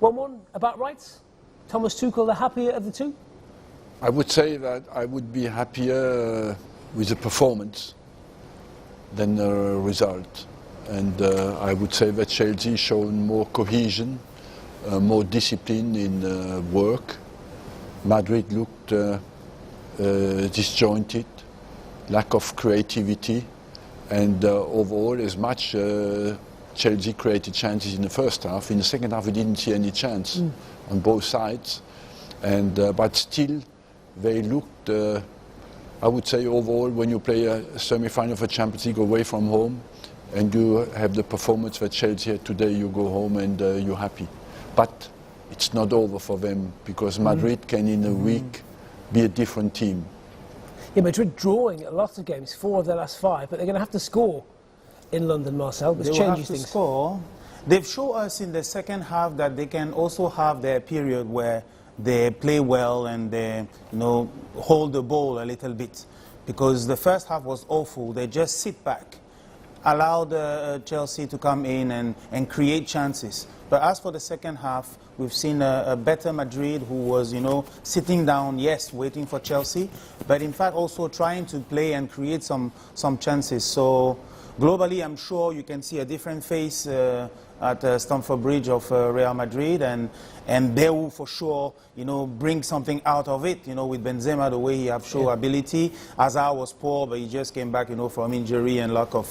1-1, about right? Thomas Tuchel the happier of the two? I would say that I would be happier with the performance than the result. And I would say that Chelsea shown more cohesion, more discipline in work. Madrid looked disjointed, lack of creativity, and overall, as much Chelsea created chances in the first half, in the second half we didn't see any chance on both sides. And but still, they looked. I would say overall, when you play a semi-final of a Champions League away from home, and you have the performance that Chelsea had today, you go home and you're happy. But it's not over for them, because Madrid can in a week be a different team. Yeah, Madrid drawing a lot of games, 4 of their last 5, but they're going to have to score in London, Marcel, which changes things. Score. They've shown us in the second half that they can also have their period where they play well and they, hold the ball a little bit. Because the first half was awful. They just sit back, allowed Chelsea to come in and create chances. But as for the second half, we've seen a better Madrid who was, sitting down, yes, waiting for Chelsea, but in fact also trying to play and create some chances. So globally, I'm sure you can see a different face at Stamford Bridge of Real Madrid, and they will for sure, bring something out of it. With Benzema, the way he have shown ability. Hazard was poor, but he just came back, from injury and lack of.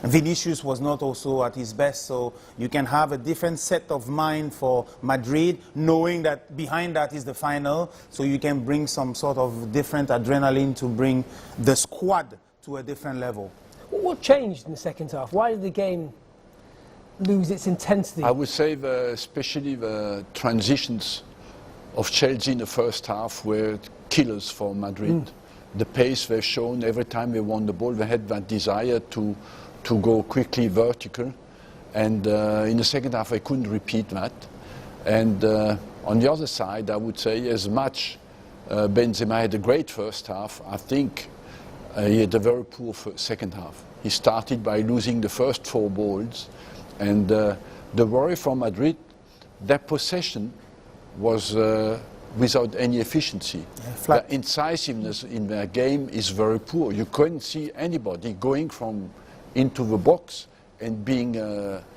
Vinicius was not also at his best, so you can have a different set of mind for Madrid, knowing that behind that is the final, so you can bring some sort of different adrenaline to bring the squad to a different level. What changed in the second half? Why did the game lose its intensity? I would say especially the transitions of Chelsea in the first half were killers for Madrid. The pace they've shown every time they won the ball, they had that desire to go quickly vertical, and in the second half they couldn't repeat that. And on the other side, I would say, as much Benzema had a great first half, I think he had a very poor second half. He started by losing the first 4 balls, and the worry for Madrid, their possession was without any efficiency. The incisiveness in their game is very poor. You couldn't see anybody going into the box and being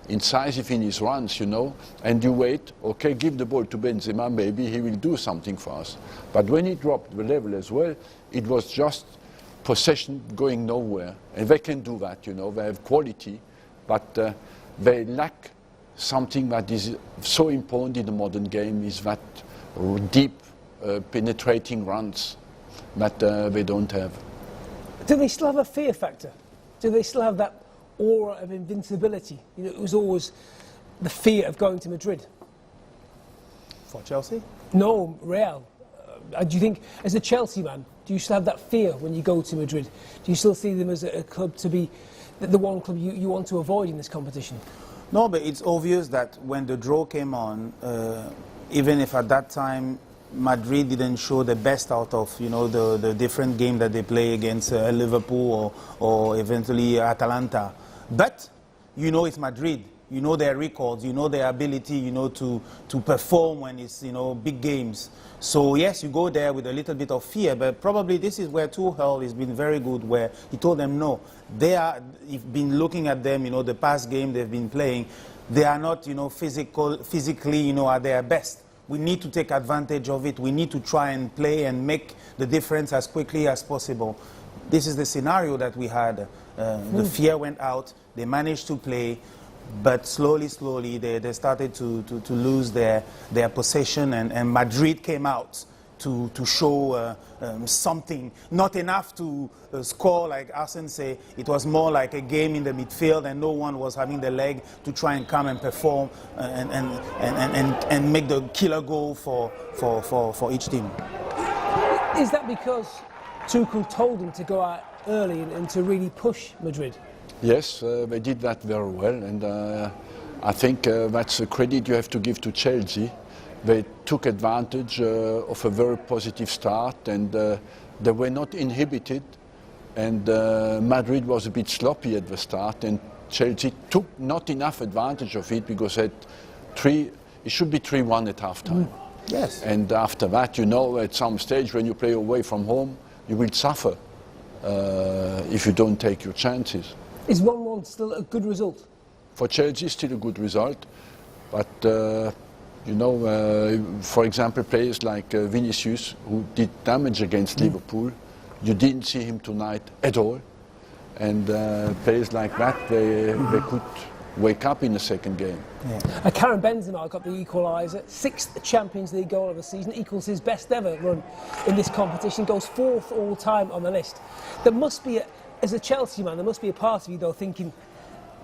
incisive in his runs, and you wait, okay, give the ball to Benzema, maybe he will do something for us. But when he dropped the level as well, it was just possession going nowhere. And they can do that, they have quality, but they lack something that is so important in the modern game, is that deep, penetrating runs that they don't have. Do they still have a fear factor? Do they still have that aura of invincibility? It was always the fear of going to Madrid. For Chelsea? No, Real. Do you think, as a Chelsea man, do you still have that fear when you go to Madrid? Do you still see them as a club to be the one club you want to avoid in this competition? No, but it's obvious that when the draw came on, even if at that time Madrid didn't show the best out of the different game that they play against Liverpool or eventually Atalanta, but it's Madrid. Their records, their ability, to perform when it's, big games. So yes, you go there with a little bit of fear, but probably this is where Tuchel has been very good, where he told them no. You've been looking at them, the past game they've been playing, they are not, physically, at their best. We need to take advantage of it. We need to try and play and make the difference as quickly as possible. This is the scenario that we had. The fear went out. They managed to play. But slowly, they started to lose their possession, and Madrid came out to show something. Not enough to score, like Arsene say. It was more like a game in the midfield, and no one was having the leg to try and come and perform and make the killer goal for each team. Is that because Tuchel told them to go out early and to really push Madrid? Yes, they did that very well, and I think that's a credit you have to give to Chelsea. They took advantage of a very positive start, and they were not inhibited, and Madrid was a bit sloppy at the start, and Chelsea took not enough advantage of it because they had 3 it should be 3-1 at half-time. Yes. And after that, you know, at some stage when you play away from home, you will suffer if you don't take your chances. Is 1-1 still a good result? For Chelsea, still a good result, but you know, for example, players like Vinicius, who did damage against Liverpool, you didn't see him tonight at all, and players like that, they could wake up in the second game. Yeah. Karim Benzema got the equaliser, 6th Champions League goal of the season, equals his best ever run in this competition, goes 4th all time on the list. There must be, as a Chelsea man, there must be a part of you though thinking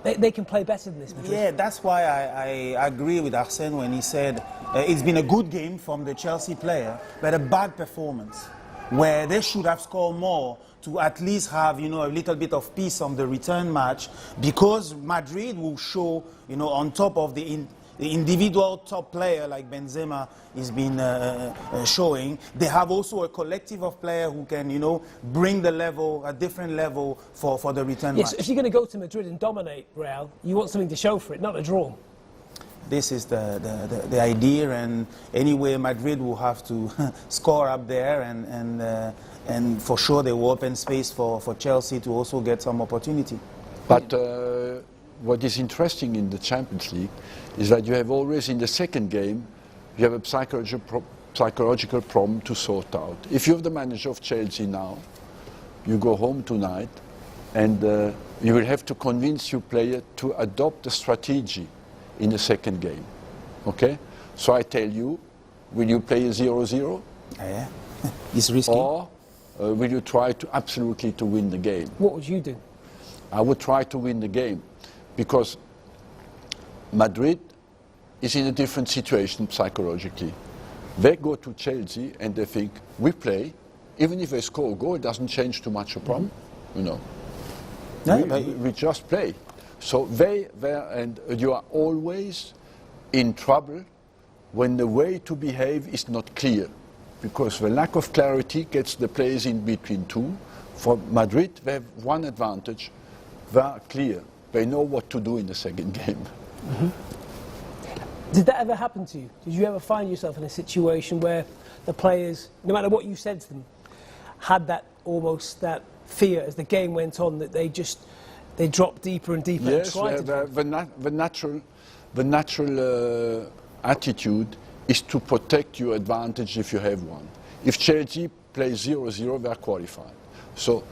they can play better than this. Madrid. Yeah, that's why I agree with Arsene when he said it's been a good game from the Chelsea player, but a bad performance, where they should have scored more to at least have, you know, a little bit of peace on the return match, because Madrid will show, you know, on top of the individual top player like Benzema has been showing, they have also a collective of players who can, you know, bring the level, a different level for the return match. Yes, if you're going to go to Madrid and dominate Real, you want something to show for it, not a draw. This is the idea, and anyway, Madrid will have to score up there, and for sure they will open space for Chelsea to also get some opportunity. But what is interesting in the Champions League is that you have always, in the second game, you have a psychological problem to sort out. If you're the manager of Chelsea now, you go home tonight, and you will have to convince your player to adopt a strategy in the second game. Okay? So I tell you, will you play a 0-0? Yeah, it's risky. Or will you try to absolutely to win the game? What would you do? I would try to win the game, because Madrid is in a different situation psychologically. They go to Chelsea and they think, we play, even if they score a goal, it doesn't change too much a problem, you know. Yeah, we just play. So and you are always in trouble when the way to behave is not clear, because the lack of clarity gets the players in between two. For Madrid, they have one advantage: they are clear. They know what to do in the second game. Mm-hmm. Did that ever happen to you? Did you ever find yourself in a situation where the players, no matter what you said to them, had that almost that fear as the game went on, that they dropped deeper and deeper? Yes, and the natural attitude is to protect your advantage if you have one. If Chelsea plays 0-0, they are qualified. So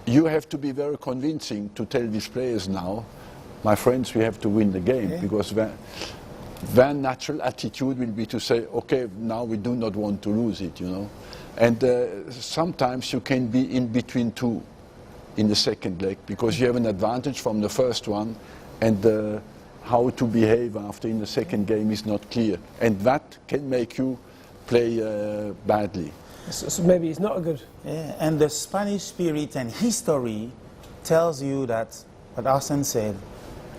you have to be very convincing to tell these players now, my friends, we have to win the game, because their natural attitude will be to say, okay, now we do not want to lose it, you know. And sometimes you can be in between two in the second leg, because you have an advantage from the first one, and how to behave after in the second game is not clear. And that can make you play badly. So maybe it's not a good... Yeah, and the Spanish spirit and history tells you that, what Arsene said,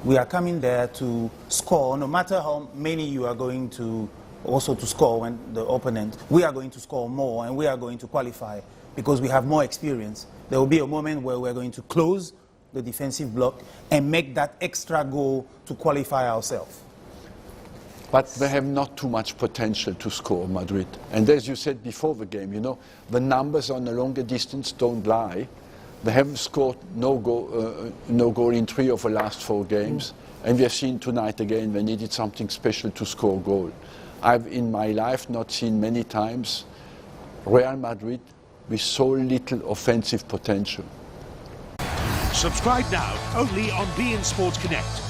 we are coming there to score, no matter how many you are going to also to score when the opponent, we are going to score more and we are going to qualify because we have more experience. There will be a moment where we're going to close the defensive block and make that extra goal to qualify ourselves. But they have not too much potential to score, Madrid. And as you said before the game, you know, the numbers on a longer distance don't lie. They have scored no goal in 3 of the last 4 games. And we have seen tonight again they needed something special to score a goal. I've in my life not seen many times Real Madrid with so little offensive potential. Subscribe now only on beIN Sports Connect.